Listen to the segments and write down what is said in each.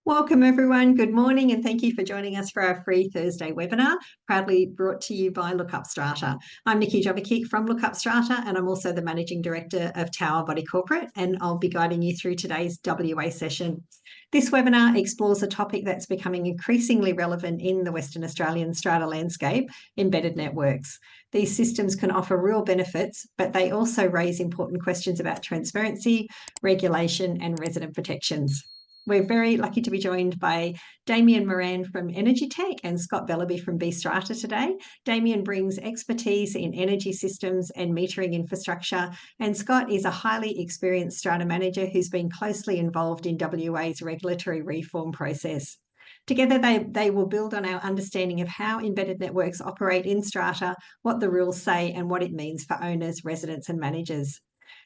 Welcome everyone. Good morning and thank you for joining us for our free Thursday webinar, proudly brought to you by LookUpStrata. I'm Nikki Jovicic from LookUpStrata and I'm also the Managing Director of Tower Body Corporate, and I'll be guiding you through today's WA session. This webinar explores a topic that's becoming increasingly relevant in the Western Australian strata landscape: embedded networks. These systems can offer real benefits, but they also raise important questions about transparency, regulation and resident protections. We're very lucky to be joined by Damien Moran from EnergyTec and Scott Bellerby from B Strata today. Damien brings expertise in energy systems and metering infrastructure, and Scott is a highly experienced strata manager who's been closely involved in WA's regulatory reform process. Together, they will build on our understanding of how embedded networks operate in strata, what the rules say, and what it means for owners, residents, and managers.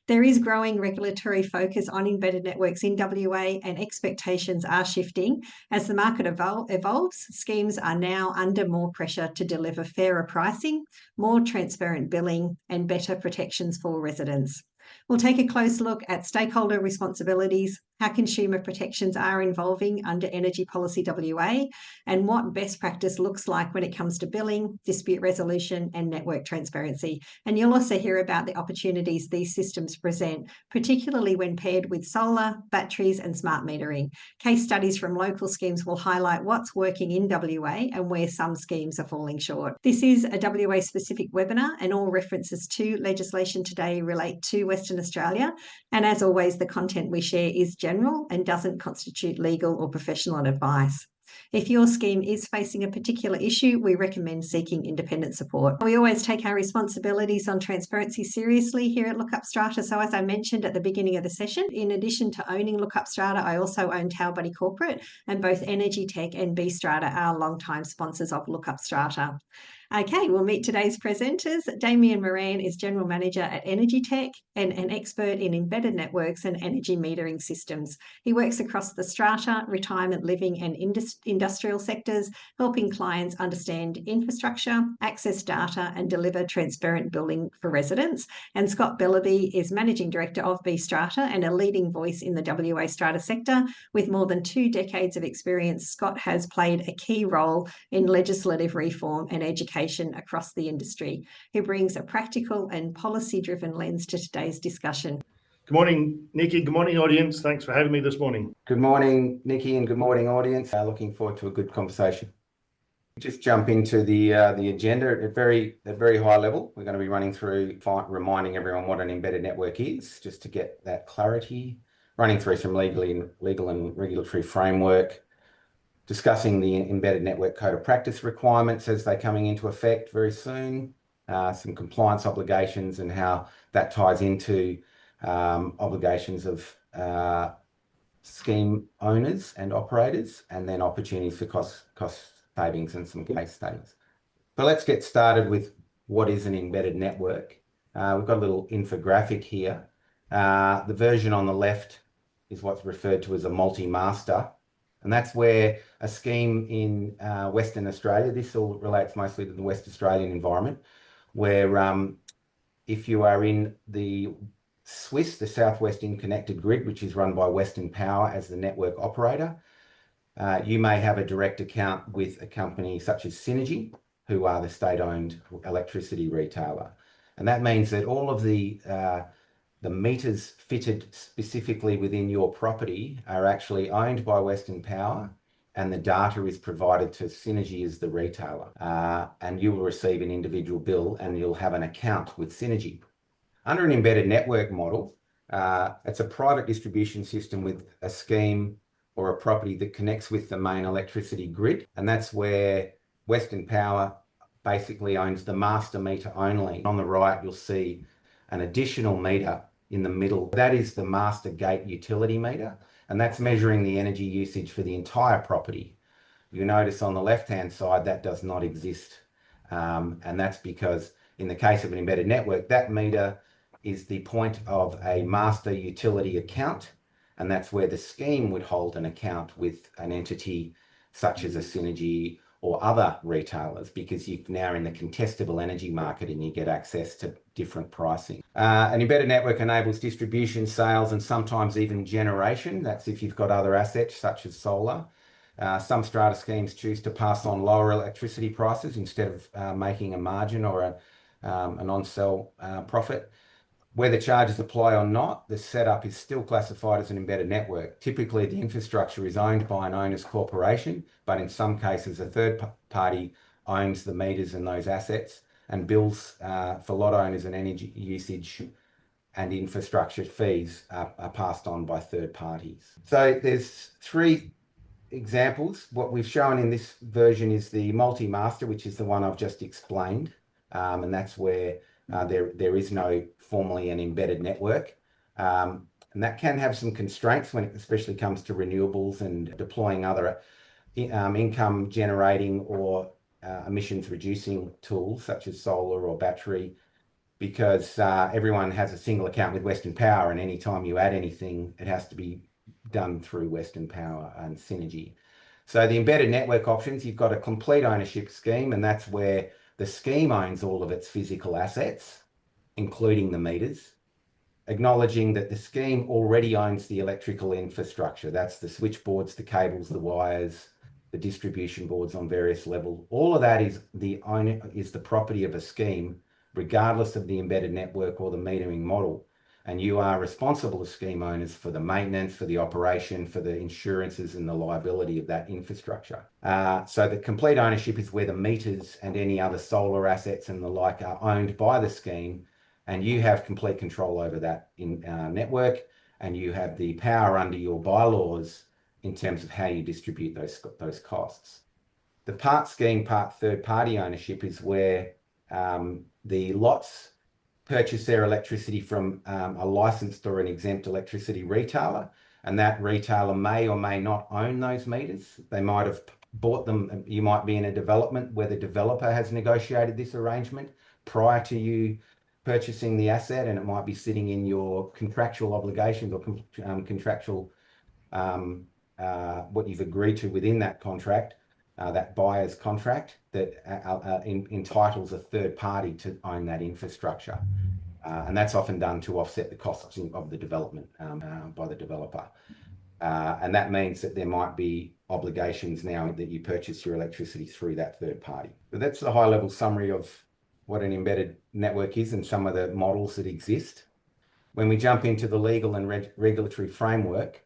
There is growing regulatory focus on embedded networks in WA, and expectations are shifting. As the market evolves, schemes are now under more pressure to deliver fairer pricing, more transparent billing, and better protections for residents. We'll take a close look at stakeholder responsibilities, how consumer protections are evolving under Energy Policy WA, and what best practice looks like when it comes to billing, dispute resolution, and network transparency. And you'll also hear about the opportunities these systems present, particularly when paired with solar, batteries, and smart metering. Case studies from local schemes will highlight what's working in WA and where some schemes are falling short. This is a WA-specific webinar, and all references to legislation today relate to Western Australia. And as always, the content we share is general and doesn't constitute legal or professional advice. If your scheme is facing a particular issue, we recommend seeking independent support. We always take our responsibilities on transparency seriously here at LookUpStrata. So as I mentioned at the beginning of the session, in addition to owning LookUpStrata, I also own Tower Body Corporate, and both EnergyTec and B Strata are longtime sponsors of LookUpStrata. Okay, we'll meet today's presenters. Damien Moran is General Manager at EnergyTec and an expert in embedded networks and energy metering systems. He works across the strata, retirement living and industrial sectors, helping clients understand infrastructure, access data and deliver transparent billing for residents. And Scott Bellerby is Managing Director of B Strata and a leading voice in the WA strata sector. With more than 2 decades of experience, Scott has played a key role in legislative reform and education across the industry. He brings a practical and policy-driven lens to today's discussion. Good morning, Nikki. Good morning, audience. Thanks for having me this morning. Good morning, Nikki, and good morning, audience. Looking forward to a good conversation. Just jump into the agenda at very high level. We're going to be running through reminding everyone what an embedded network is, just to get that clarity. Running through some legal and regulatory framework. Discussing the embedded network code of practice requirements as they're coming into effect very soon, some compliance obligations and how that ties into obligations of scheme owners and operators, and then opportunities for cost savings and some case studies. But let's get started with what is an embedded network. We've got a little infographic here. The version on the left is what's referred to as a multi-master. And that's where a scheme in Western Australia, this all relates mostly to the West Australian environment, where if you are in the SWIS, the Southwest Interconnected Grid, which is run by Western Power as the network operator, you may have a direct account with a company such as Synergy, who are the state-owned electricity retailer. And that means that all of the meters fitted specifically within your property are actually owned by Western Power, and the data is provided to Synergy as the retailer. And you will receive an individual bill and you'll have an account with Synergy. Under an embedded network model, it's a private distribution system with a scheme or a property that connects with the main electricity grid. And that's where Western Power basically owns the master meter only. On the right, you'll see an additional meter in the middle. That is the master gate utility meter, and that's measuring the energy usage for the entire property. You notice on the left-hand side that does not exist, and that's because in the case of an embedded network, that meter is the point of a master utility account, and that's where the scheme would hold an account with an entity such as a Synergy or other retailers, because you're now in the contestable energy market and you get access to different pricing. An embedded network enables distribution, sales, and sometimes even generation. That's if you've got other assets such as solar. Some strata schemes choose to pass on lower electricity prices instead of making a margin or an on-sell profit. Whether charges apply or not, the setup is still classified as an embedded network. Typically, the infrastructure is owned by an owner's corporation, but in some cases, a third party owns the meters and those assets and bills for lot owners and energy usage and infrastructure fees are passed on by third parties. So there's 3 examples. What we've shown in this version is the multi-master, which is the one I've just explained, and that's where there is no formally an embedded network. And that can have some constraints when it especially comes to renewables and deploying other income generating or emissions reducing tools such as solar or battery, because everyone has a single account with Western Power, and anytime you add anything, it has to be done through Western Power and Synergy. So the embedded network options, you've got a complete ownership scheme, and that's where the scheme owns all of its physical assets, including the meters, acknowledging that the scheme already owns the electrical infrastructure. That's the switchboards, the cables, the wires, the distribution boards on various levels. All of that is the property of a scheme, regardless of the embedded network or the metering model. And you are responsible as scheme owners for the maintenance, for the operation, for the insurances and the liability of that infrastructure. So the complete ownership is where the meters and any other solar assets and the like are owned by the scheme, and you have complete control over that network, and you have the power under your bylaws in terms of how you distribute those costs. The part scheme, part third party ownership is where the lots purchase their electricity from a licensed or an exempt electricity retailer, and that retailer may or may not own those meters. They might have bought them. You might be in a development where the developer has negotiated this arrangement prior to you purchasing the asset, and it might be sitting in your contractual obligations or contractual what you've agreed to within that contract, that buyer's contract that entitles a third party to own that infrastructure. And that's often done to offset the costs of the development by the developer. And that means that there might be obligations now that you purchase your electricity through that third party. But that's the high level summary of what an embedded network is and some of the models that exist. When we jump into the legal and regulatory framework,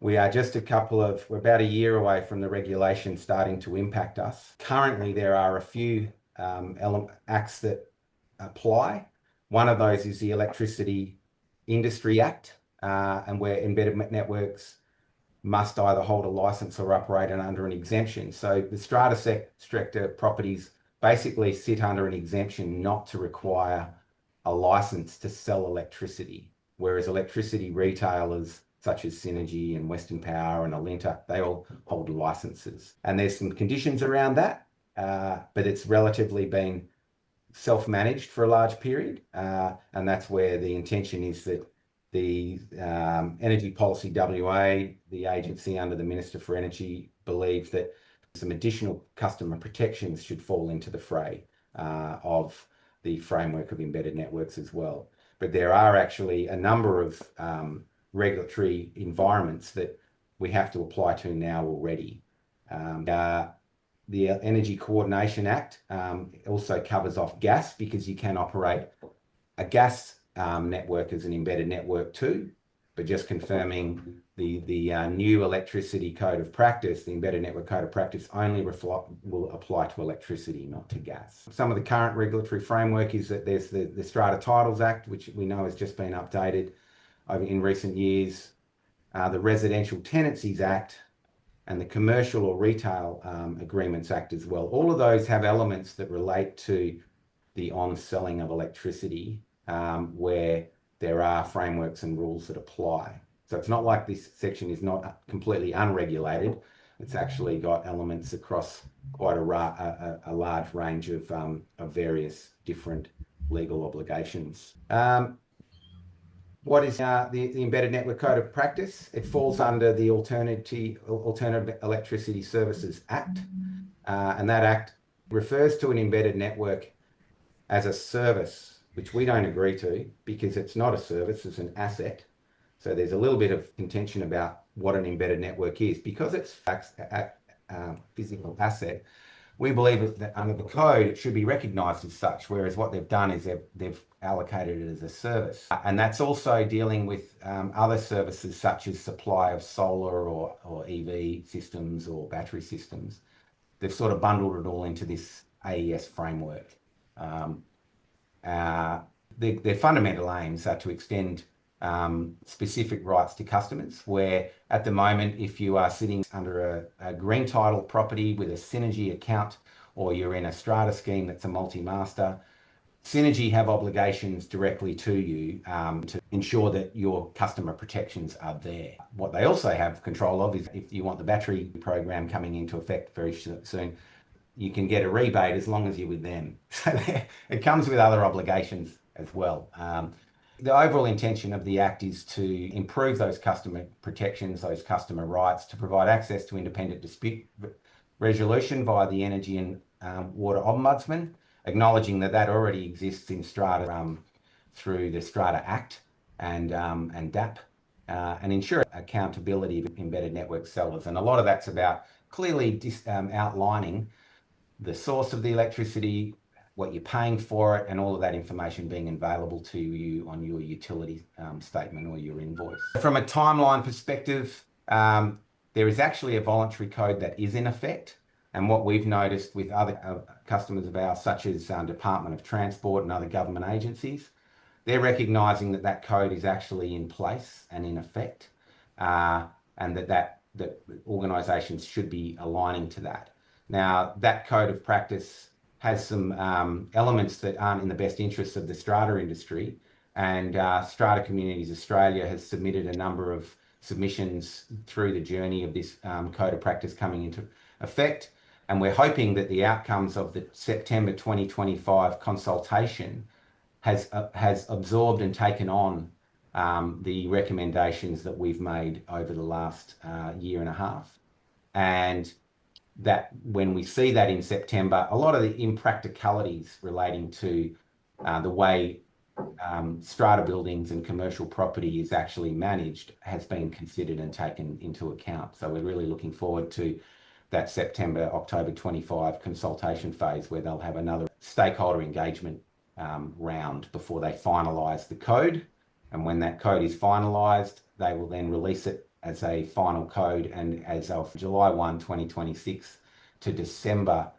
we are just we're about a year away from the regulation starting to impact us. Currently, there are a few acts that apply. One of those is the Electricity Industry Act, and where embedded networks must either hold a license or operate under an exemption. So the strata sector properties basically sit under an exemption not to require a license to sell electricity, whereas electricity retailers such as Synergy and Western Power and Alinta, they all hold licenses. And there's some conditions around that, but it's relatively been self-managed for a large period. And that's where the intention is that the Energy Policy WA, the agency under the Minister for Energy, believes that some additional customer protections should fall into the fray of the framework of embedded networks as well. But there are actually a number of regulatory environments that we have to apply to now already. The Energy Coordination Act also covers off gas, because you can operate a gas network as an embedded network too, but just confirming the new electricity code of practice, the embedded network code of practice, only will apply to electricity, not to gas. Some of the current regulatory framework is that there's the Strata Titles Act, which we know has just been updated in recent years, the Residential Tenancies Act, and the Commercial or Retail Agreements Act as well. All of those have elements that relate to the on-selling of electricity, where there are frameworks and rules that apply. So it's not like this section is not completely unregulated. It's actually got elements across quite a large range of various different legal obligations. What is the Embedded Network Code of Practice? It falls under the Alternative Electricity Services Act. and that act refers to an embedded network as a service, which we don't agree to because it's not a service, it's an asset. So there's a little bit of contention about what an embedded network is. Because it's a physical asset, we believe that under the code, it should be recognised as such, whereas what they've done is they've allocated it as a service. And that's also dealing with other services such as supply of solar or EV systems or battery systems. They've sort of bundled it all into this AES framework. Their fundamental aims are to extend specific rights to customers, where at the moment, if you are sitting under a green title property with a Synergy account, or you're in a strata scheme that's a multi-master, Synergy have obligations directly to you to ensure that your customer protections are there. What they also have control of is if you want the battery program coming into effect very soon, you can get a rebate as long as you're with them. So it comes with other obligations as well. The overall intention of the Act is to improve those customer protections, those customer rights, to provide access to independent dispute resolution via the Energy and Water Ombudsman, acknowledging that that already exists in Strata through the Strata Act and DAP, and ensure accountability of embedded network sellers. And a lot of that's about clearly outlining the source of the electricity, what you're paying for it, and all of that information being available to you on your utility statement or your invoice. From a timeline perspective, there is actually a voluntary code that is in effect. And what we've noticed with other customers of ours, such as Department of Transport and other government agencies, they're recognising that that code is actually in place and in effect, and that organisations should be aligning to that. Now, that code of practice has some elements that aren't in the best interests of the strata industry, and Strata Communities Australia has submitted a number of submissions through the journey of this code of practice coming into effect, and we're hoping that the outcomes of the September 2025 consultation has absorbed and taken on the recommendations that we've made over the last year and a half, and that when we see that in September, a lot of the impracticalities relating to the way strata buildings and commercial property is actually managed has been considered and taken into account. So we're really looking forward to that September, October 25 consultation phase, where they'll have another stakeholder engagement round before they finalise the code. And when that code is finalised, they will then release it as a final code, and as of July 1, 2026 to December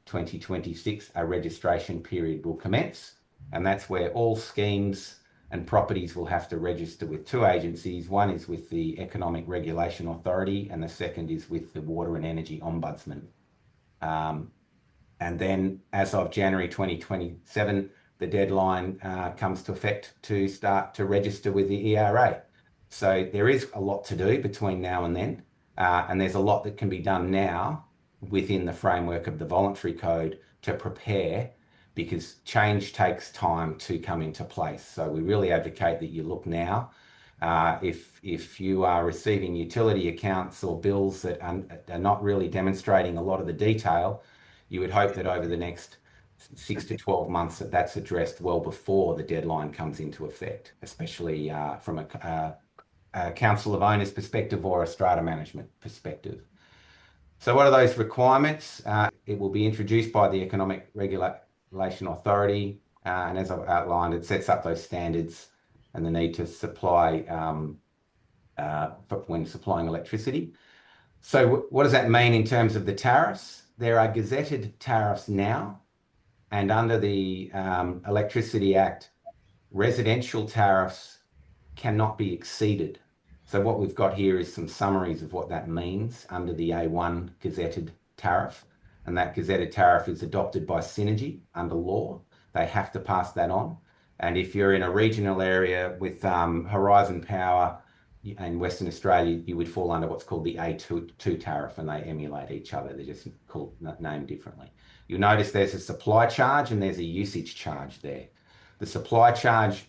2026, a registration period will commence. And that's where all schemes and properties will have to register with two agencies. One is with the Economic Regulation Authority, and the second is with the Water and Energy Ombudsman. And then as of January 2027, the deadline comes to effect to start to register with the ERA. So there is a lot to do between now and then, and there's a lot that can be done now within the framework of the voluntary code to prepare, because change takes time to come into place. So we really advocate that you look now. If you are receiving utility accounts or bills that are not really demonstrating a lot of the detail, you would hope that over the next 6 to 12 months that's addressed well before the deadline comes into effect, especially from a Council of Owners perspective or a strata management perspective. So what are those requirements? It will be introduced by the Economic Regulation Authority, and as I've outlined, it sets up those standards and the need to supply when supplying electricity. So what does that mean in terms of the tariffs? There are gazetted tariffs now, and under the Electricity Act, residential tariffs cannot be exceeded. So what we've got here is some summaries of what that means under the A1 gazetted tariff. And that gazetted tariff is adopted by Synergy under law. They have to pass that on. And if you're in a regional area with Horizon Power in Western Australia, you would fall under what's called the A2 tariff, and they emulate each other. They're just named differently. You'll notice there's a supply charge and there's a usage charge there. The supply charge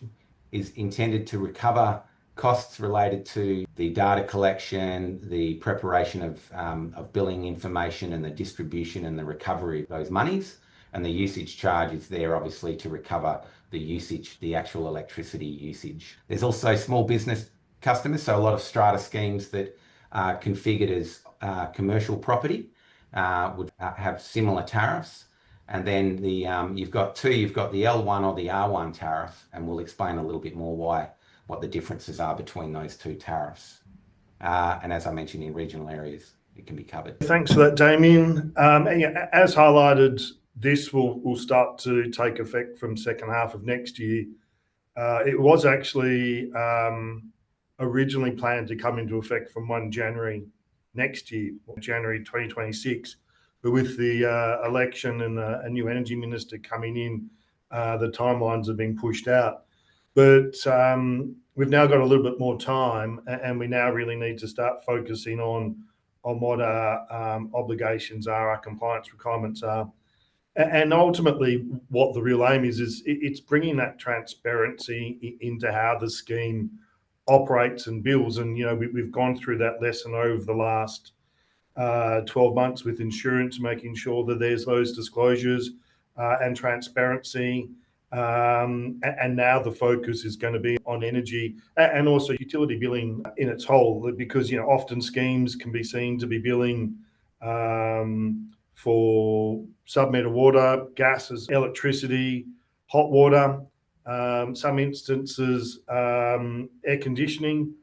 is intended to recover costs related to the data collection, the preparation of billing information and the distribution and the recovery of those monies. And the usage charge is there obviously to recover the usage, the actual electricity usage. There's also small business customers, so a lot of strata schemes that are configured as commercial property would have similar tariffs. And then you've got the L1 or the R1 tariff, and we'll explain a little bit more what the differences are between those two tariffs. And as I mentioned, in regional areas, it can be covered. Thanks for that, Damien. As highlighted, this will start to take effect from second half of next year. It was actually originally planned to come into effect from 1 January next year, January 2026. But with the election and a new energy minister coming in, the timelines have been pushed out. But we've now got a little bit more time, and we now really need to start focusing on what our obligations are, our compliance requirements are. And ultimately, what the real aim is it's bringing that transparency into how the scheme operates and bills. And, we've gone through that lesson over the last 12 months with insurance, making sure that there's those disclosures and transparency. And now the focus is going to be on energy and also utility billing in its whole, because, often schemes can be seen to be billing for sub-meter water, gases, electricity, hot water, some instances, air conditioning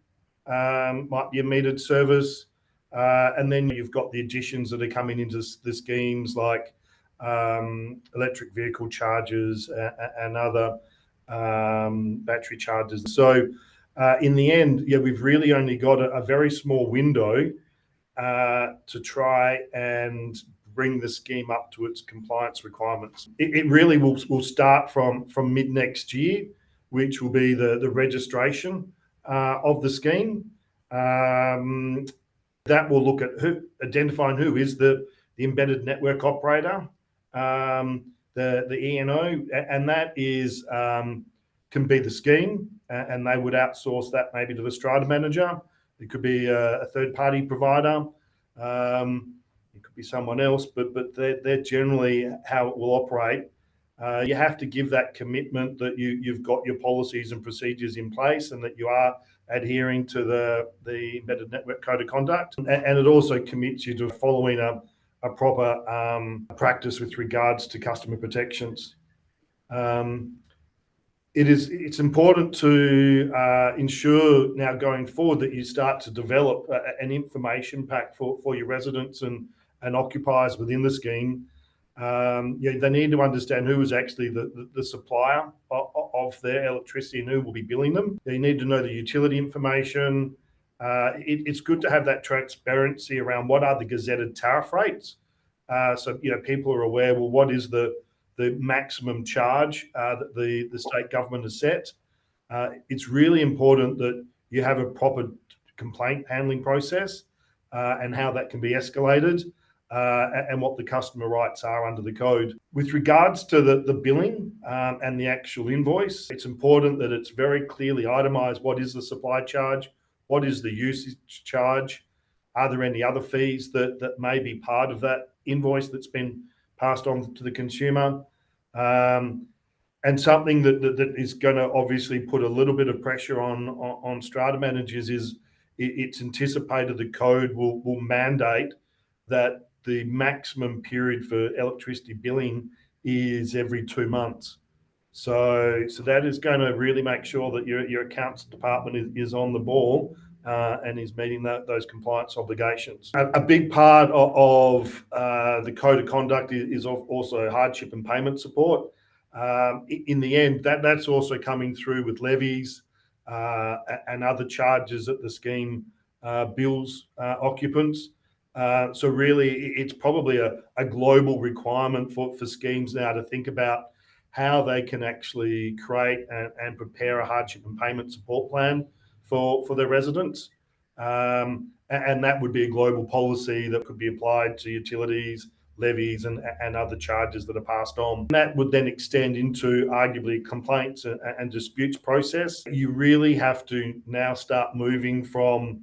might be a metered service. And then you've got the additions that are coming into the schemes like electric vehicle charges and other battery charges. So in the end, we've really only got a very small window to try and bring the scheme up to its compliance requirements. It really will start from mid next year, which will be the registration of the scheme. That will look at identifying who is the embedded network operator, the ENO, and that is can be the scheme, and they would outsource that maybe to the strata manager. It could be a third-party provider. It could be someone else, but they're generally how it will operate. You have to give that commitment that you've got your policies and procedures in place and that you are adhering to the embedded network code of conduct. And it also commits you to following a proper practice with regards to customer protections. It's important to ensure now going forward that you start to develop an information pack for your residents and occupiers within the scheme. They need to understand who is actually the supplier of their electricity and who will be billing them. They need to know the utility information. It's good to have that transparency around what are the gazetted tariff rates. So people are aware, well, what is the maximum charge that the state government has set. It's really important that you have a proper complaint handling process and how that can be escalated and what the customer rights are under the code. With regards to the billing and the actual invoice, it's important that it's very clearly itemised what is the supply charge, what is the usage charge, are there any other fees that may be part of that invoice that's been passed on to the consumer. And something that is going to obviously put a little bit of pressure on strata managers is it's anticipated the code will mandate that the maximum period for electricity billing is every 2 months. So that is going to really make sure that your accounts department is on the ball and is meeting those compliance obligations. A big part of the code of conduct is also hardship and payment support. In the end, that's also coming through with levies and other charges that the scheme bills occupants. So really, it's probably a global requirement for schemes now to think about how they can actually create and prepare a hardship and payment support plan for their residents. And that would be a global policy that could be applied to utilities, levies and other charges that are passed on. And that would then extend into arguably complaints and disputes process. You really have to now start moving from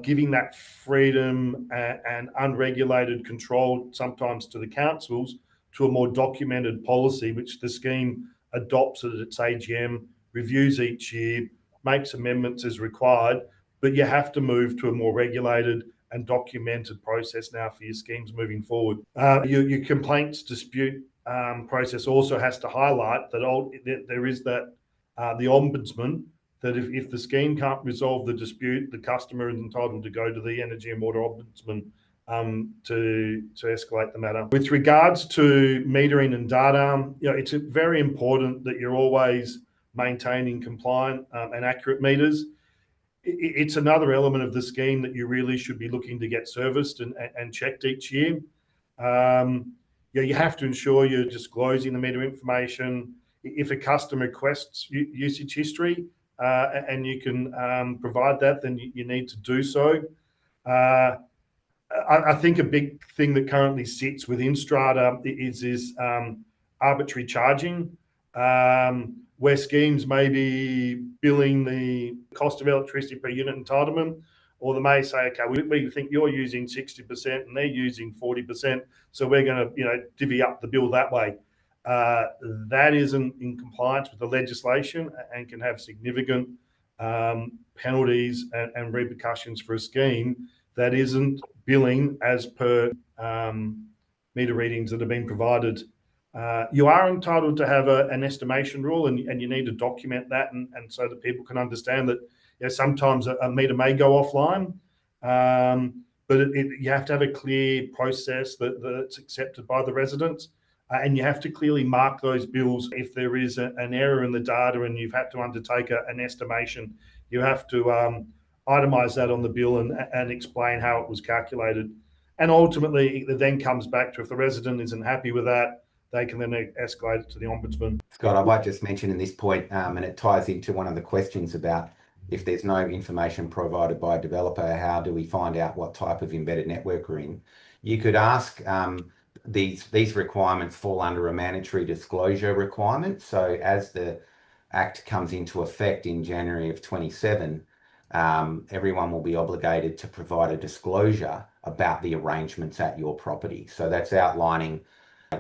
giving that freedom and unregulated control sometimes to the councils to a more documented policy, which the scheme adopts at its AGM, reviews each year, makes amendments as required, but you have to move to a more regulated and documented process now for your schemes moving forward. Your complaints dispute process also has to highlight that there is that the ombudsman, that if the scheme can't resolve the dispute, the customer is entitled to go to the Energy and Water Ombudsman to escalate the matter. With regards to metering and data, it's very important that you're always maintaining compliant and accurate meters. It's another element of the scheme that you really should be looking to get serviced and checked each year. You have to ensure you're disclosing the meter information. If a customer requests usage history and you can provide that, then you need to do so. I think a big thing that currently sits within Strata is arbitrary charging, where schemes may be billing the cost of electricity per unit entitlement, or they may say, okay, we think you're using 60% and they're using 40%, so we're going to divvy up the bill that way. That isn't in compliance with the legislation and can have significant penalties and repercussions for a scheme that isn't billing as per meter readings that have been provided. You are entitled to have an estimation rule, and you need to document that, and so that people can understand that sometimes a meter may go offline, but you have to have a clear process that's accepted by the residents, and you have to clearly mark those bills. If there is an error in the data and you've had to undertake an estimation, you have to itemize that on the bill and explain how it was calculated. And ultimately, it then comes back to, if the resident isn't happy with that, they can then escalate it to the Ombudsman. Scott, I might just mention in this point, and it ties into one of the questions about if there's no information provided by a developer, how do we find out what type of embedded network we're in? You could ask, these requirements fall under a mandatory disclosure requirement. So as the Act comes into effect in January of 27, everyone will be obligated to provide a disclosure about the arrangements at your property. So that's outlining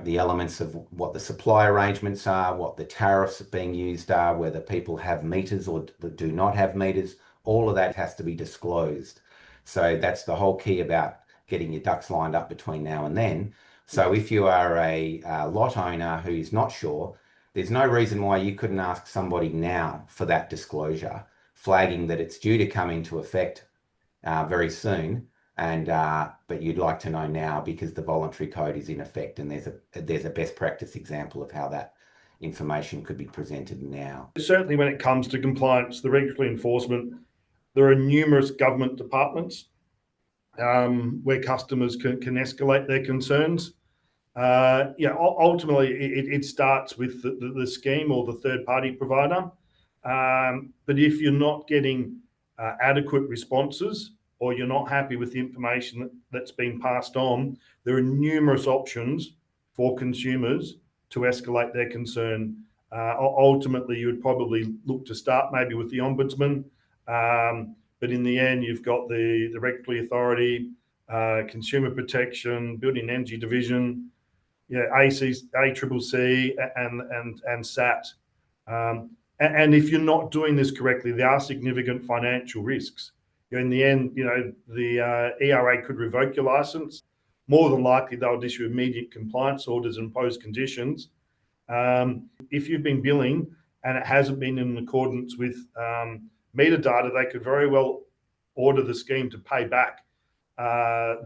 the elements of what the supply arrangements are, what the tariffs being used are, whether people have meters or do not have meters. All of that has to be disclosed. So that's the whole key about getting your ducks lined up between now and then. So if you are a lot owner who's not sure, there's no reason why you couldn't ask somebody now for that disclosure, flagging that it's due to come into effect very soon, and but you'd like to know now because the voluntary code is in effect, and there's a best practice example of how that information could be presented now. Certainly when it comes to compliance, the regulatory enforcement, there are numerous government departments where customers can escalate their concerns. Ultimately it starts with the scheme or the third-party provider. But if you're not getting adequate responses, or you're not happy with the information that's been passed on, there are numerous options for consumers to escalate their concern. Ultimately, you would probably look to start maybe with the Ombudsman, but in the end, you've got the Regulatory Authority, Consumer Protection, Building Energy Division, ACCC, and SAT. And if you're not doing this correctly, there are significant financial risks. In the end, the ERA could revoke your license. More than likely, they'll issue immediate compliance orders and impose conditions. If you've been billing and it hasn't been in accordance with meter data, they could very well order the scheme to pay back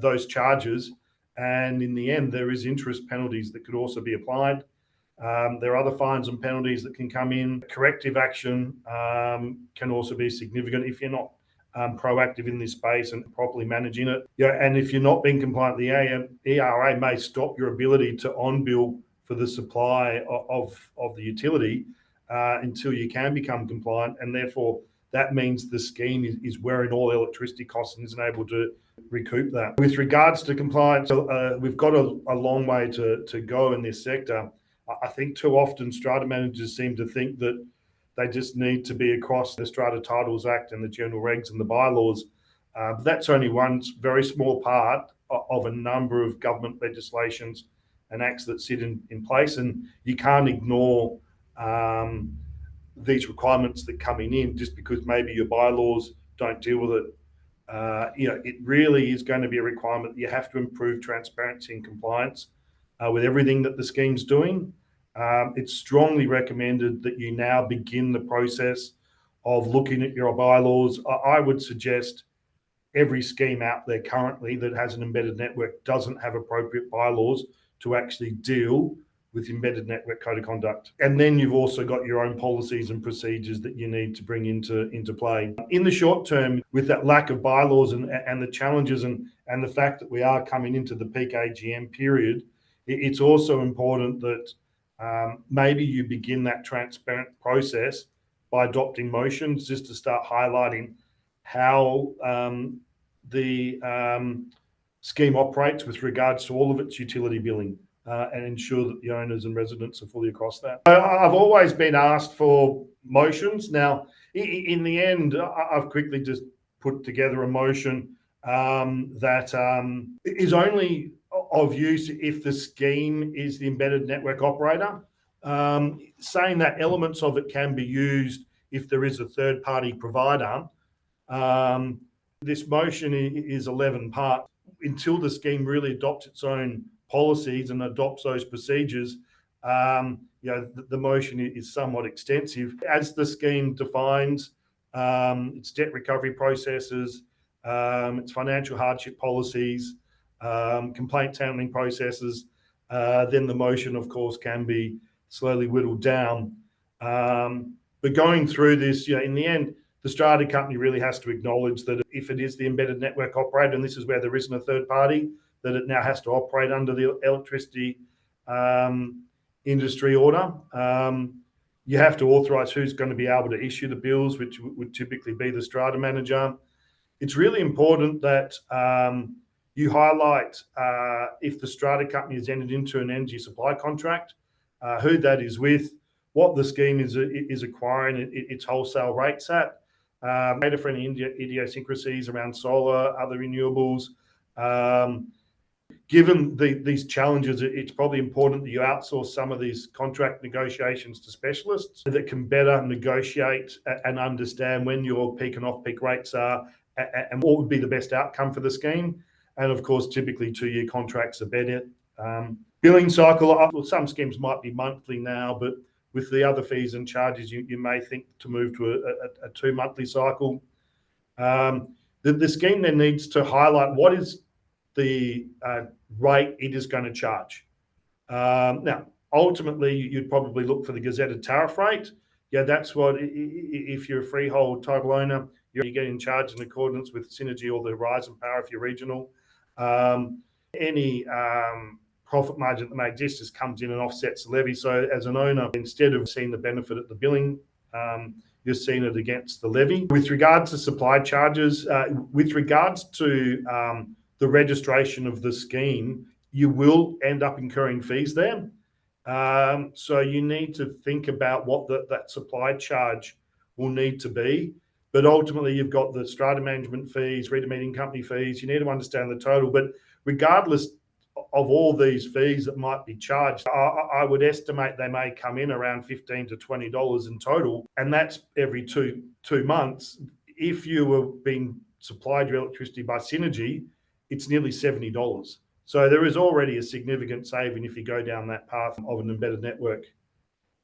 those charges. And in the end, there is interest penalties that could also be applied. There are other fines and penalties that can come in. Corrective action can also be significant if you're not proactive in this space and properly managing it. And if you're not being compliant, the ERA may stop your ability to on-bill for the supply of the utility until you can become compliant, and therefore that means the scheme is wearing all electricity costs and isn't able to recoup that. With regards to compliance, we've got a long way to go in this sector. I think too often strata managers seem to think that they just need to be across the Strata Titles Act and the general regs and the bylaws. But that's only one very small part of a number of government legislations and acts that sit in place, and you can't ignore these requirements that coming in just because maybe your bylaws don't deal with it. It really is going to be a requirement that you have to improve transparency and compliance with everything that the scheme's doing. It's strongly recommended that you now begin the process of looking at your bylaws. I would suggest every scheme out there currently that has an embedded network doesn't have appropriate bylaws to actually deal with embedded network code of conduct. And then you've also got your own policies and procedures that you need to bring into play. In the short term, with that lack of bylaws and the challenges and the fact that we are coming into the peak AGM period, it's also important that maybe you begin that transparent process by adopting motions just to start highlighting how the scheme operates with regards to all of its utility billing. And ensure that the owners and residents are fully across that. I've always been asked for motions. Now, in the end, I've quickly just put together a motion that is only of use if the scheme is the embedded network operator, saying that elements of it can be used if there is a third-party provider. This motion is 11 parts. Until the scheme really adopts its own policies and adopts those procedures, the motion is somewhat extensive. As the scheme defines its debt recovery processes, its financial hardship policies, complaints handling processes, then the motion, of course, can be slowly whittled down. But going through this, in the end, the strata company really has to acknowledge that if it is the embedded network operator, and this is where there isn't a third party, that it now has to operate under the electricity industry order. You have to authorise who's going to be able to issue the bills, which would typically be the strata manager. It's really important that you highlight if the strata company has entered into an energy supply contract, who that is with, what the scheme is acquiring its wholesale rates at, data for any idiosyncrasies around solar, other renewables. Given these challenges, it's probably important that you outsource some of these contract negotiations to specialists that can better negotiate and understand when your peak and off-peak rates are and what would be the best outcome for the scheme. And of course, typically 2-year contracts are better. Billing cycle, some schemes might be monthly now, but with the other fees and charges, you may think to move to a 2-monthly cycle. The scheme then needs to highlight what is the rate it is going to charge. Now, ultimately, you'd probably look for the gazetted tariff rate. That's what, if you're a freehold total owner, you're getting charged in accordance with Synergy or the Horizon Power if you're regional. Any profit margin that may exist just comes in and offsets the levy. So as an owner, instead of seeing the benefit at the billing, you're seeing it against the levy. With regards to supply charges, with regards to the registration of the scheme, you will end up incurring fees there. So you need to think about what that supply charge will need to be. But ultimately, you've got the strata management fees, read-meeting company fees. You need to understand the total. But regardless of all these fees that might be charged, I would estimate they may come in around $15 to $20 in total. And that's every two months. If you were being supplied your electricity by Synergy, it's nearly $70. So there is already a significant saving if you go down that path of an embedded network.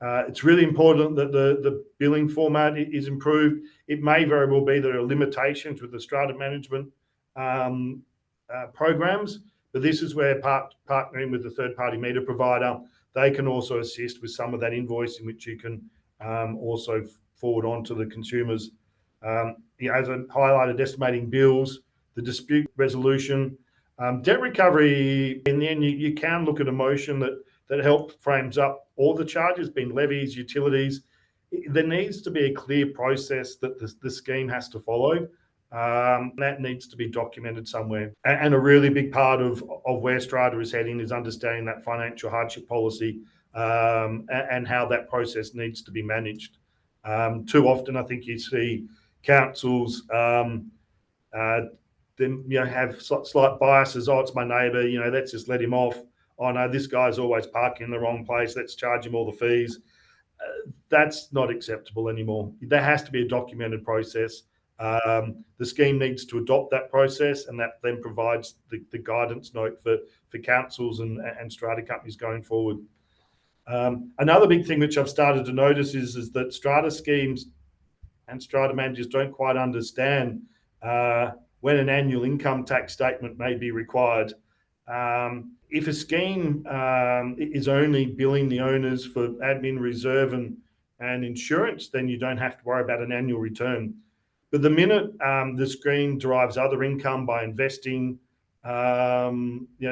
It's really important that the billing format is improved. It may very well be there are limitations with the strata management programs, but this is where partnering with the third-party meter provider, they can also assist with some of that invoicing, which you can also forward on to the consumers. As I highlighted, estimating bills, the dispute resolution, debt recovery. In the end, you can look at a motion that help frames up all the charges, being levies, utilities. There needs to be a clear process that the scheme has to follow. That needs to be documented somewhere. And a really big part of where Strata is heading is understanding that financial hardship policy and how that process needs to be managed. Too often, I think you see councils then have slight biases. Oh, it's my neighbour. Let's just let him off. Oh no, this guy's always parking in the wrong place. Let's charge him all the fees. That's not acceptable anymore. There has to be a documented process. The scheme needs to adopt that process, and that then provides the guidance note for councils and strata companies going forward. Another big thing which I've started to notice is that strata schemes and strata managers don't quite understand when an annual income tax statement may be required. If a scheme is only billing the owners for admin, reserve and insurance, then you don't have to worry about an annual return. But the minute the scheme derives other income by investing,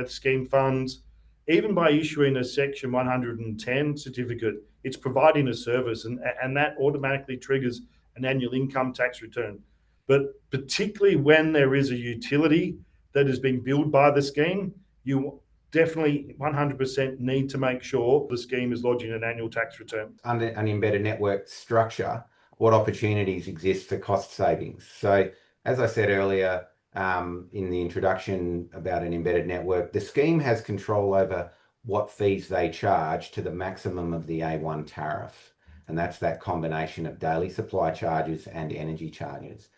scheme funds, even by issuing a Section 110 certificate, it's providing a service, and that automatically triggers an annual income tax return. But particularly when there is a utility that has been billed by the scheme, you definitely 100% need to make sure the scheme is lodging an annual tax return. Under an embedded network structure, what opportunities exist for cost savings? So as I said earlier in the introduction about an embedded network, the scheme has control over what fees they charge to the maximum of the A1 tariff. And that's that combination of daily supply charges and energy charges.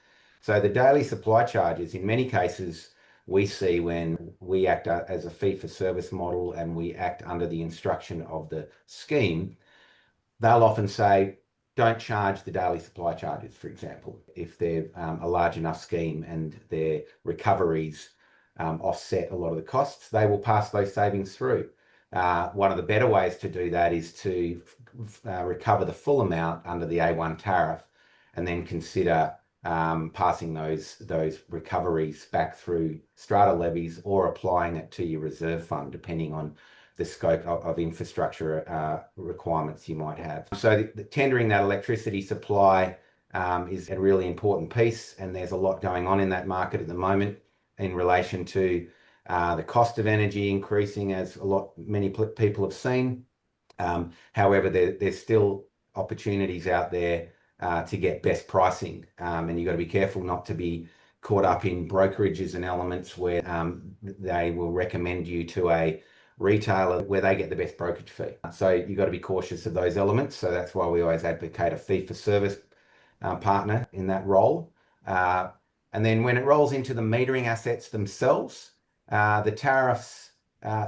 So the daily supply charges, in many cases, we see when we act as a fee-for-service model and we act under the instruction of the scheme, they'll often say, don't charge the daily supply charges, for example. If they're a large enough scheme and their recoveries offset a lot of the costs, they will pass those savings through. One of the better ways to do that is to recover the full amount under the A1 tariff and then consider passing those recoveries back through strata levies or applying it to your reserve fund, depending on the scope of infrastructure requirements you might have. So tendering that electricity supply is a really important piece, and there's a lot going on in that market at the moment in relation to the cost of energy increasing, as many people have seen. However, there's still opportunities out there to get best pricing, and you've got to be careful not to be caught up in brokerages and elements where they will recommend you to a retailer where they get the best brokerage fee. So you've got to be cautious of those elements. So that's why we always advocate a fee-for-service partner in that role. And then when it rolls into the metering assets themselves, the tariffs,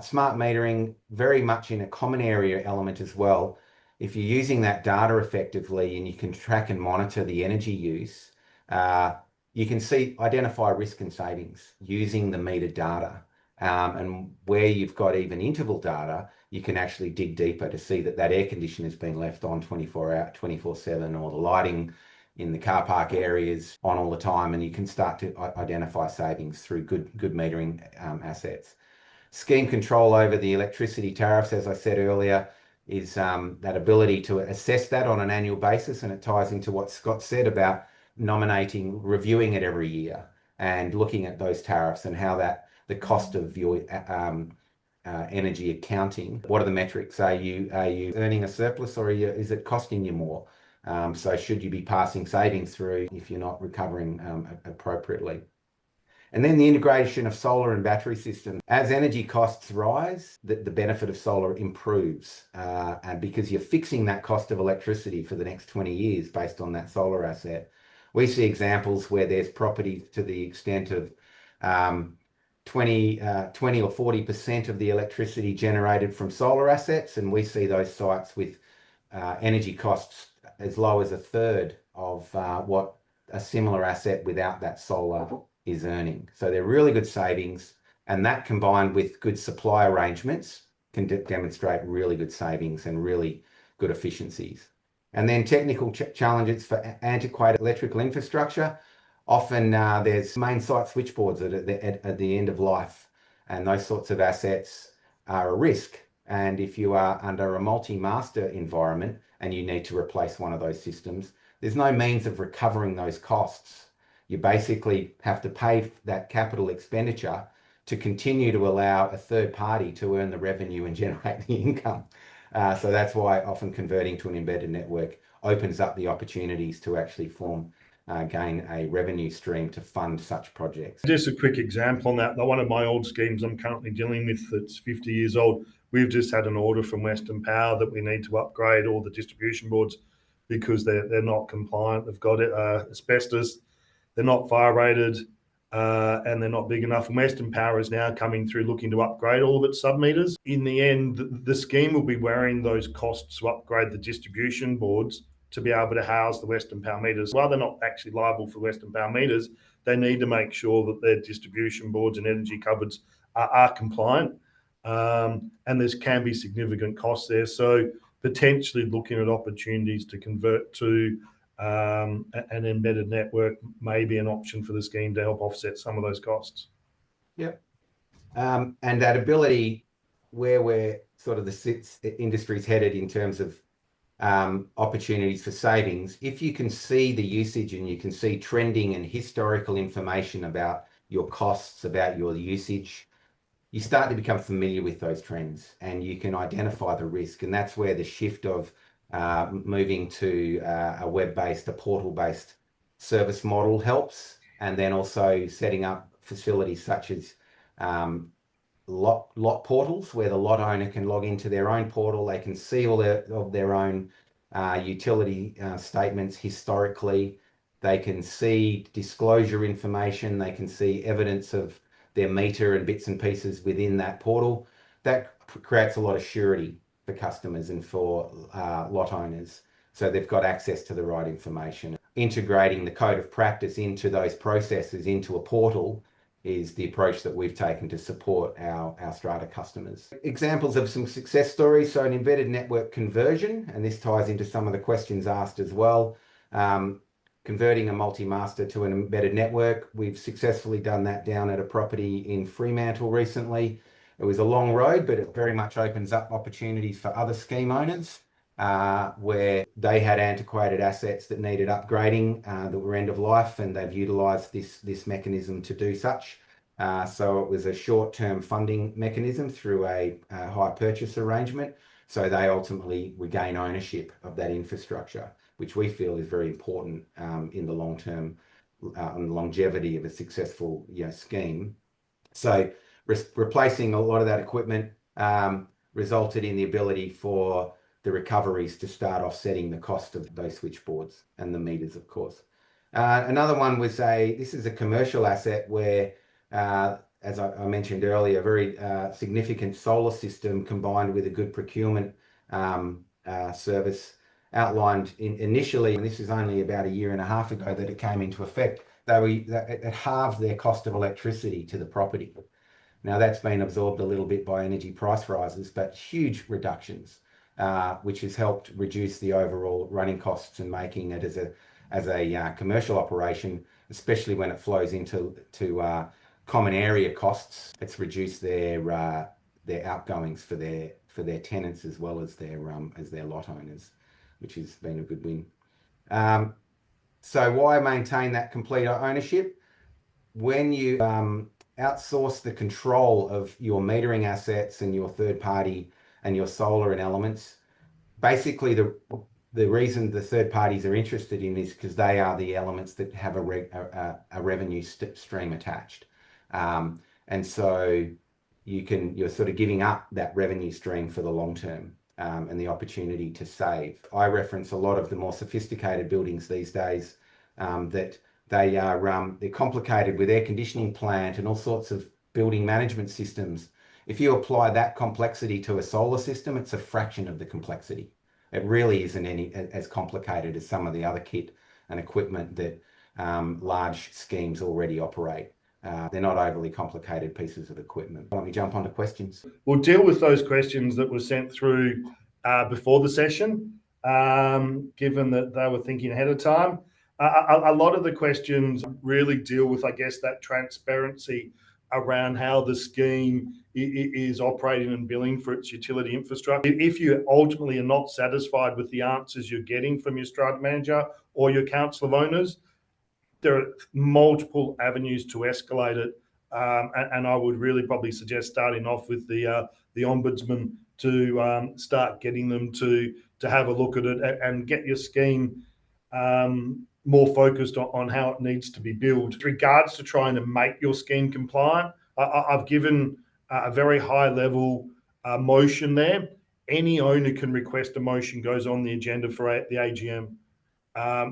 smart metering, very much in a common area element as well. If you're using that data effectively and you can track and monitor the energy use, you can identify risk and savings using the meter data. And where you've got even interval data, you can actually dig deeper to see that air conditioner has been left on 24/7, or the lighting in the car park areas on all the time, and you can start to identify savings through good metering assets. Scheme control over the electricity tariffs, as I said earlier, is that ability to assess that on an annual basis, and it ties into what Scott said about reviewing it every year and looking at those tariffs and how the cost of your energy accounting. What are the metrics? Are you earning a surplus, or is it costing you more? So should you be passing savings through if you're not recovering appropriately? And then the integration of solar and battery systems. As energy costs rise, the benefit of solar improves, and because you're fixing that cost of electricity for the next 20 years based on that solar asset. We see examples where there's property to the extent of 20 or 40% of the electricity generated from solar assets, and we see those sites with energy costs as low as a third of what a similar asset without that solar is earning. So they're really good savings, and that combined with good supply arrangements can demonstrate really good savings and really good efficiencies. And then technical challenges for antiquated electrical infrastructure. Often there's main site switchboards at the end of life, and those sorts of assets are a risk. And if you are under a multi-master environment and you need to replace one of those systems, there's no means of recovering those costs. You basically have to pay that capital expenditure to continue to allow a third party to earn the revenue and generate the income. So that's why often converting to an embedded network opens up the opportunities to actually gain a revenue stream to fund such projects. Just a quick example on that. One of my old schemes I'm currently dealing with that's 50 years old, we've just had an order from Western Power that we need to upgrade all the distribution boards because they're not compliant. They've got asbestos, they're not fire rated, and they're not big enough. And Western Power is now coming through looking to upgrade all of its submeters. In the end, the scheme will be wearing those costs to upgrade the distribution boards to be able to house the Western Power meters. While they're not actually liable for Western Power meters, they need to make sure that their distribution boards and energy cupboards are compliant. And there can be significant costs there. So potentially looking at opportunities to convert to an embedded network may be an option for the scheme to help offset some of those costs. Yep. And that ability, where we're sort of the industry's headed in terms of opportunities for savings, if you can see the usage and you can see trending and historical information about your costs, about your usage, you start to become familiar with those trends and you can identify the risk. And that's where the shift of moving to a web-based, a portal-based service model helps. And then also setting up facilities such as lot portals, where the lot owner can log into their own portal. They can see all of their own utility statements historically. They can see disclosure information. They can see evidence of their meter and bits and pieces within that portal. That creates a lot of surety for customers and for lot owners. So they've got access to the right information. Integrating the code of practice into those processes into a portal is the approach that we've taken to support our Strata customers. Examples of some success stories. So an embedded network conversion, and this ties into some of the questions asked as well. Converting a multi-master to an embedded network. We've successfully done that down at a property in Fremantle recently. It was a long road, but it very much opens up opportunities for other scheme owners where they had antiquated assets that needed upgrading that were end of life, and they've utilised this mechanism to do such. So it was a short-term funding mechanism through a hire purchase arrangement. So they ultimately regain ownership of that infrastructure, which we feel is very important in the long term and longevity of a successful scheme. So replacing a lot of that equipment resulted in the ability for the recoveries to start offsetting the cost of those switchboards and the meters, of course. Another one was this is a commercial asset where, as I mentioned earlier, a very significant solar system combined with a good procurement service outlined initially, and this is only about a year and a half ago that it came into effect, it halved their cost of electricity to the property. Now that's been absorbed a little bit by energy price rises, but huge reductions, which has helped reduce the overall running costs and making it as a commercial operation, especially when it flows into common area costs. It's reduced their outgoings for their tenants as well as their lot owners, which has been a good win. So why maintain that complete ownership? When you outsource the control of your metering assets and your third party and your solar and elements, basically the reason the third parties are interested in is because they are the elements that have a revenue stream attached. And so you're sort of giving up that revenue stream for the long term. And the opportunity to save. I reference a lot of the more sophisticated buildings these days that they're complicated with air conditioning plant and all sorts of building management systems. If you apply that complexity to a solar system, it's a fraction of the complexity. It really isn't as complicated as some of the other kit and equipment that large schemes already operate. They're not overly complicated pieces of equipment. Why don't we jump on to questions? We'll deal with those questions that were sent through before the session, given that they were thinking ahead of time. A lot of the questions really deal with, I guess, that transparency around how the scheme is operating and billing for its utility infrastructure. If you ultimately are not satisfied with the answers you're getting from your strata manager or your council of owners, there are multiple avenues to escalate it, and I would really probably suggest starting off with the Ombudsman to start getting them to have a look at it and get your scheme more focused on how it needs to be built. With regards to trying to make your scheme compliant, I've given a very high level motion there. Any owner can request a motion goes on the agenda for the AGM.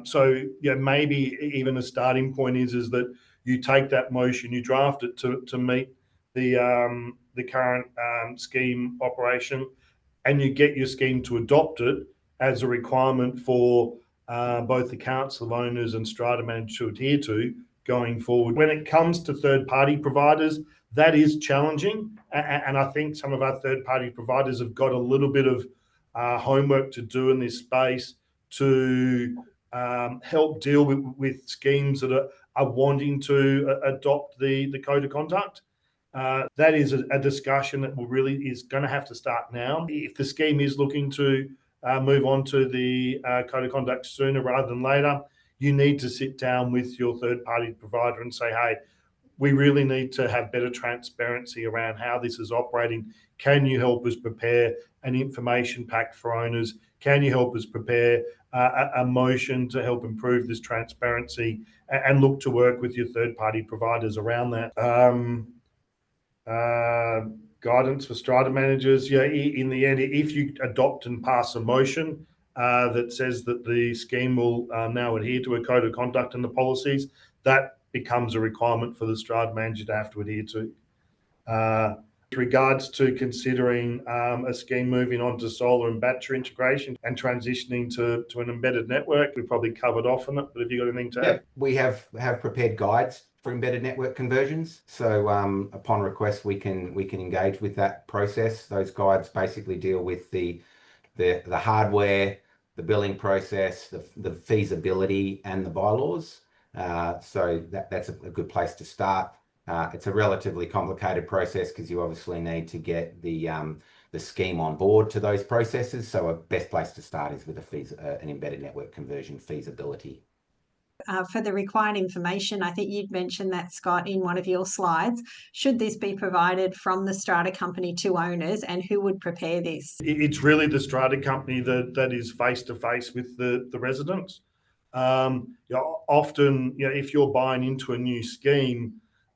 So yeah, maybe even a starting point is that you take that motion, you draft it to meet the current scheme operation, and you get your scheme to adopt it as a requirement for both the council of owners and strata managers to adhere to going forward. When it comes to third-party providers, that is challenging, and I think some of our third-party providers have got a little bit of homework to do in this space to help deal with schemes that are wanting to adopt the code of conduct. That is a discussion that is going to have to start now. If the scheme is looking to move on to the code of conduct sooner rather than later, you need to sit down with your third-party provider and say, hey, we really need to have better transparency around how this is operating. Can you help us prepare an information pack for owners? Can you help us prepare a motion to help improve this transparency and look to work with your third-party providers around that? Guidance for strata managers. Yeah, in the end, if you adopt and pass a motion that says that the scheme will now adhere to a code of conduct and the policies, that becomes a requirement for the strata manager to have to adhere to. With regards to considering a scheme moving on to solar and battery integration and transitioning to an embedded network, we've probably covered off on it, but have you got anything to add? We have prepared guides for embedded network conversions. So upon request, we can engage with that process. Those guides basically deal with the hardware, the billing process, the feasibility, and the bylaws. So that's a good place to start. It's a relatively complicated process because you obviously need to get the scheme on board to those processes. So a best place to start is with an embedded network conversion feasibility. For the required information, I think you'd mentioned that, Scott, in one of your slides. Should this be provided from the strata company to owners, and who would prepare this? It's really the strata company that is face-to-face with the residents. Often, if you're buying into a new scheme,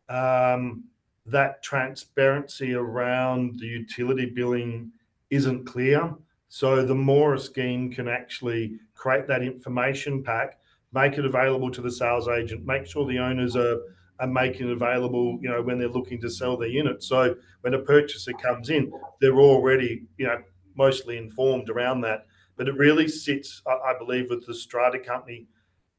that transparency around the utility billing isn't clear. So the more a scheme can actually create that information pack, make it available to the sales agent, make sure the owners are making it available, when they're looking to sell their unit. So when a purchaser comes in, they're already, mostly informed around that. But it really sits, I believe, with the strata company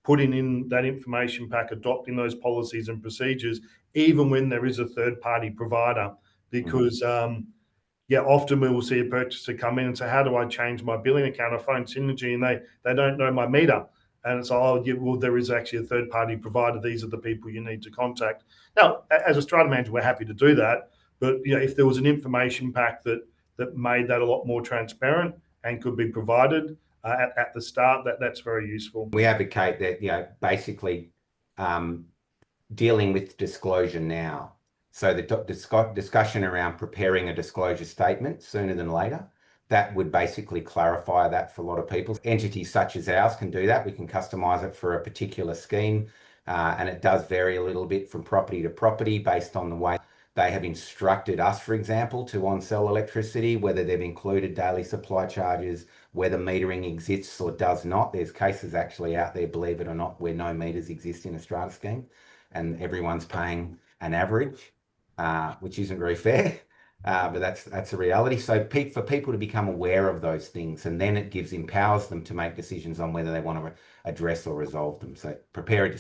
putting in that information pack, adopting those policies and procedures, even when there is a third-party provider. Because, often we will see a purchaser come in and say, how do I change my billing account? I phone Synergy and they don't know my meter. And it's, there is actually a third-party provider. These are the people you need to contact. Now, as a strata manager, we're happy to do that. But if there was an information pack that made that a lot more transparent and could be provided at the start, that's very useful. We advocate that, basically dealing with disclosure now. So the discussion around preparing a disclosure statement sooner than later, that would basically clarify that for a lot of people. Entities such as ours can do that. We can customize it for a particular scheme, and it does vary a little bit from property to property based on the way they have instructed us, for example, to on-sell electricity, whether they've included daily supply charges, whether metering exists or does not. There's cases actually out there, believe it or not, where no meters exist in a strata scheme and everyone's paying an average, which isn't very fair. But that's a reality. So for people to become aware of those things, and then it empowers them to make decisions on whether they want to address or resolve them. So prepare a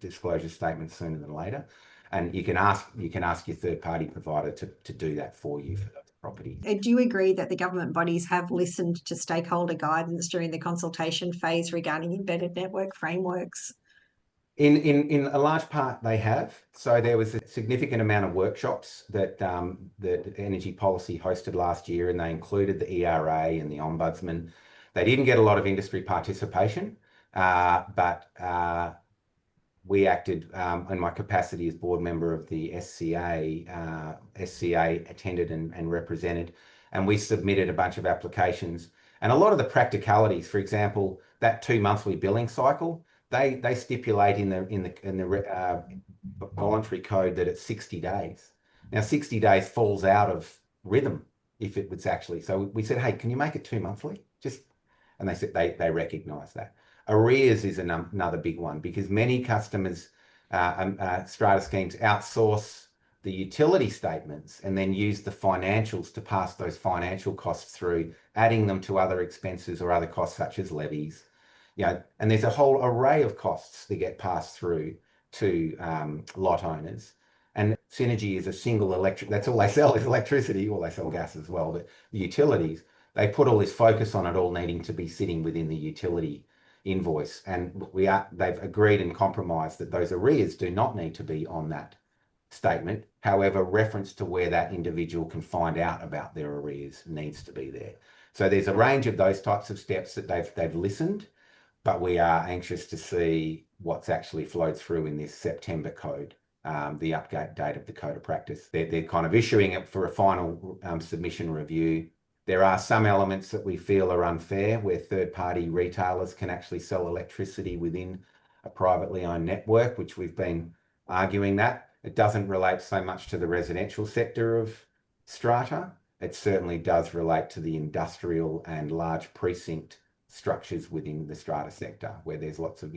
disclosure statement sooner than later, and you can ask your third-party provider to do that for you for those properties. Do you agree that the government bodies have listened to stakeholder guidance during the consultation phase regarding embedded network frameworks? In a large part, they have. So there was a significant amount of workshops that Energy Policy hosted last year, and they included the ERA and the Ombudsman. They didn't get a lot of industry participation, but we acted in my capacity as board member of the SCA. SCA attended and represented, and we submitted a bunch of applications. And a lot of the practicalities, for example, that 2 monthly billing cycle, they stipulate in the voluntary code that it's 60 days. Now, 60 days falls out of rhythm if it was actually. So we said, hey, can you make it 2 monthly? And they said they recognise that. Arrears is another big one, because many customers, strata schemes, outsource the utility statements and then use the financials to pass those financial costs through, adding them to other expenses or other costs such as levies. And there's a whole array of costs that get passed through to lot owners. And Synergy is a single that's all they sell is electricity, or they sell gas as well, but the utilities, they put all this focus on it all needing to be sitting within the utility invoice. And they've agreed and compromised that those arrears do not need to be on that statement. However, reference to where that individual can find out about their arrears needs to be there. So there's a range of those types of steps that they've listened, but we are anxious to see what's actually flowed through in this September code, the update date of the code of practice. They're kind of issuing it for a final submission review. There are some elements that we feel are unfair, where third-party retailers can actually sell electricity within a privately owned network, which we've been arguing that. It doesn't relate so much to the residential sector of strata. It certainly does relate to the industrial and large precinct structures within the strata sector, where there's lots of,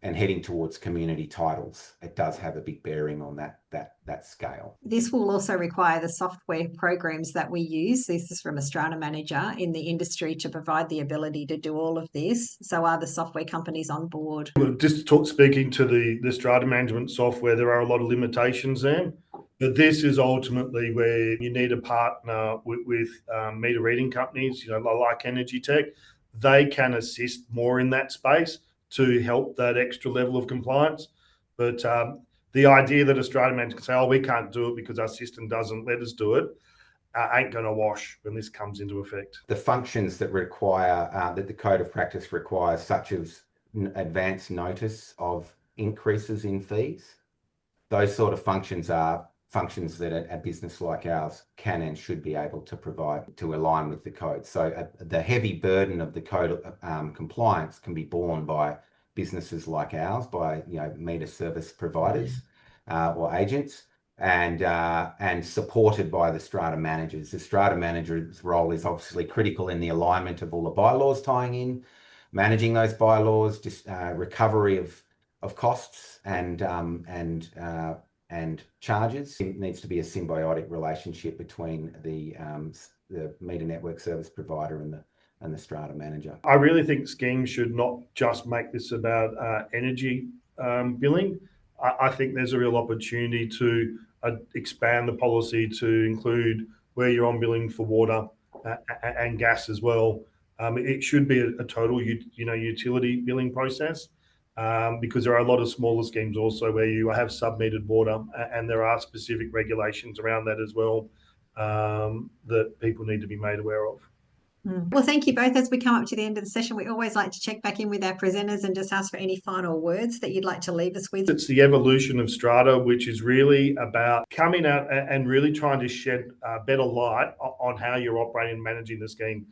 and heading towards community titles. It does have a big bearing on that scale. This will also require the software programs that we use. This is from a strata manager in the industry to provide the ability to do all of this. So are the software companies on board? Just speaking to the strata management software, there are a lot of limitations there. But this is ultimately where you need a partner with meter reading companies, like EnergyTec. They can assist more in that space to help that extra level of compliance. But the idea that a strata manager can say, oh, we can't do it because our system doesn't let us do it, ain't going to wash when this comes into effect. The functions that require, that the code of practice requires, such as advance notice of increases in fees, those sort of functions are functions that a business like ours can and should be able to provide to align with the code. So the heavy burden of the code compliance can be borne by businesses like ours, by meter service providers or agents, and supported by the strata managers. The strata manager's role is obviously critical in the alignment of all the bylaws tying in, managing those bylaws, recovery of costs and charges. It needs to be a symbiotic relationship between the meter network service provider and the strata manager. I really think schemes should not just make this about energy billing. I think there's a real opportunity to expand the policy to include where you're on billing for water and gas as well. It should be a total utility billing process. Because there are a lot of smaller schemes also where you have sub-metered water, and there are specific regulations around that as well that people need to be made aware of. Well, thank you both. As we come up to the end of the session, we always like to check back in with our presenters and just ask for any final words that you'd like to leave us with. It's the evolution of strata, which is really about coming out and really trying to shed better light on how you're operating and managing the scheme.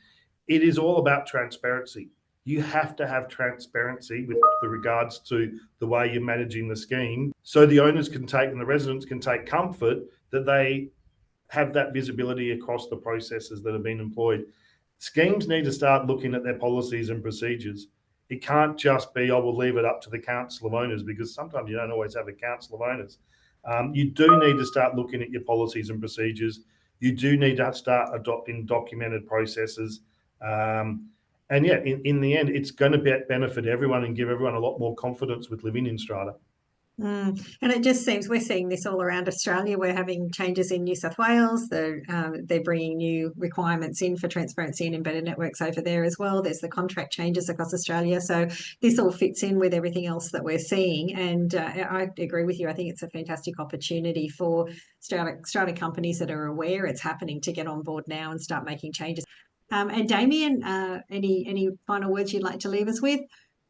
It is all about transparency. You have to have transparency with regards to the way you're managing the scheme, so the owners can take and the residents can take comfort that they have that visibility across the processes that have been employed. Schemes need to start looking at their policies and procedures. It can't just be, oh, we'll leave it up to the council of owners, because sometimes you don't always have a council of owners. You do need to start looking at your policies and procedures. You do need to start adopting documented processes. And yeah, in the end, it's going to benefit everyone and give everyone a lot more confidence with living in strata. And it just seems we're seeing this all around Australia. We're having changes in New South Wales. They're bringing new requirements in for transparency and embedded networks over there as well. There's the contract changes across Australia. So this all fits in with everything else that we're seeing. And I agree with you. I think it's a fantastic opportunity for strata companies that are aware it's happening to get on board now and start making changes. And Damien, any final words you'd like to leave us with?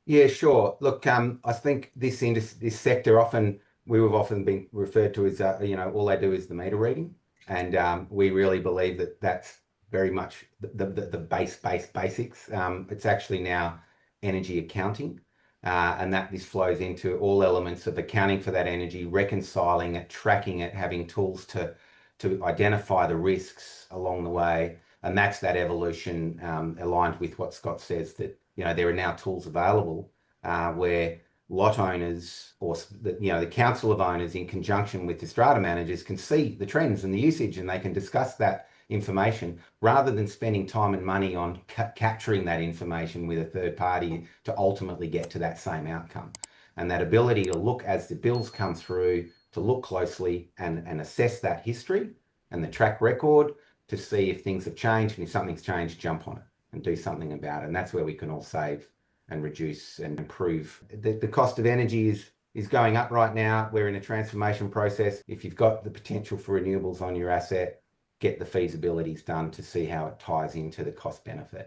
Yeah, sure. Look, I think this sector we've often been referred to as all they do is the meter reading, and we really believe that that's very much the basics. It's actually now energy accounting, and that this flows into all elements of accounting for that energy, reconciling it, tracking it, having tools to identify the risks along the way. And that's that evolution, aligned with what Scott says, that there are now tools available where lot owners or the council of owners, in conjunction with the strata managers, can see the trends and the usage, and they can discuss that information rather than spending time and money on capturing that information with a third party to ultimately get to that same outcome. And that ability to look as the bills come through, to look closely and assess that history and the track record to see if things have changed, and if something's changed, jump on it and do something about it. And that's where we can all save and reduce and improve. The cost of energy is going up right now. We're in a transformation process. If you've got the potential for renewables on your asset, get the feasibilities done to see how it ties into the cost benefit.